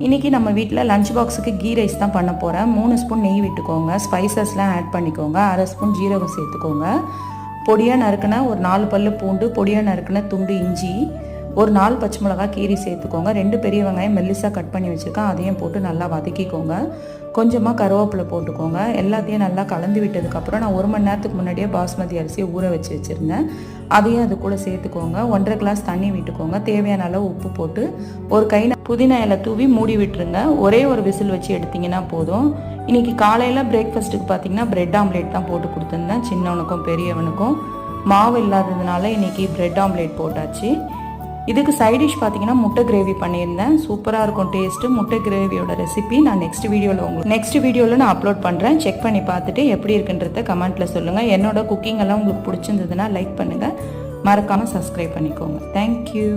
இன்றைக்கி நம்ம வீட்டில் லஞ்ச் பாக்ஸுக்கு கீ ரைஸ் தான் பண்ண போகிறேன். 3 ஸ்பூன் நெய் விட்டுக்கோங்க. ஸ்பைசஸ்லாம் ஆட் பண்ணிக்கோங்க. 1/2 ஸ்பூன் ஜீரகம் சேர்த்துக்கோங்க. பொடியாக நறுக்கின ஒரு 4 பல்லு பூண்டு, பொடியாக நறுக்கின துண்டு இஞ்சி, ஒரு 4 பச்சை மிளகாய் கீரி சேர்த்துக்கோங்க. 2 பெரிய வெங்காயம் மெல்லிசாக கட் பண்ணி வச்சுருக்கேன், அதையும் போட்டு நல்லா வதக்கிக்கோங்க. கொஞ்சமாக கருவேப்பிலை போட்டுக்கோங்க. எல்லாத்தையும் நல்லா கலந்து விட்டதுக்கப்புறம் நான் 1 மணி நேரத்துக்கு முன்னாடியே பாஸ்மதி அரிசியை ஊற வச்சு வச்சுருந்தேன், அதையும் அது கூட சேர்த்துக்கோங்க. 1.5 கிளாஸ் தண்ணி விட்டுக்கோங்க. தேவையான அளவு உப்பு போட்டு ஒரு கை புதினா இலை தூவி மூடி விட்டுருங்க. ஒரே ஒரு விசில் வச்சு எடுத்திங்கன்னா போதும். இன்றைக்கி காலையில் பிரேக்ஃபாஸ்ட்டுக்கு பார்த்திங்கன்னா பிரெட் ஆம்லேட் தான் போட்டு கொடுத்துருந்தேன். சின்னவனுக்கும் பெரியவனுக்கும் மாவு இல்லாததுனால இன்றைக்கி பிரெட் ஆம்லேட் போட்டாச்சு. இதுக்கு சைடிஷ் பார்த்தீங்கன்னா முட்டை கிரேவி பண்ணியிருந்தேன். சூப்பராக இருக்கும் டேஸ்ட்டு. முட்டை கிரேவியோட ரெசிபி நான் நெக்ஸ்ட் வீடியோவில் நான் அப்லோட் பண்ணுறேன். செக் பண்ணி பார்த்துட்டு எப்படி இருக்குன்றத கமெண்ட்டில் சொல்லுங்கள். என்னோட குக்கிங் எல்லாம் உங்களுக்கு பிடிச்சிருந்ததுன்னா லைக் பண்ணுங்கள். மறக்காமல் சப்ஸ்கிரைப் பண்ணிக்கோங்க. தேங்க்யூ.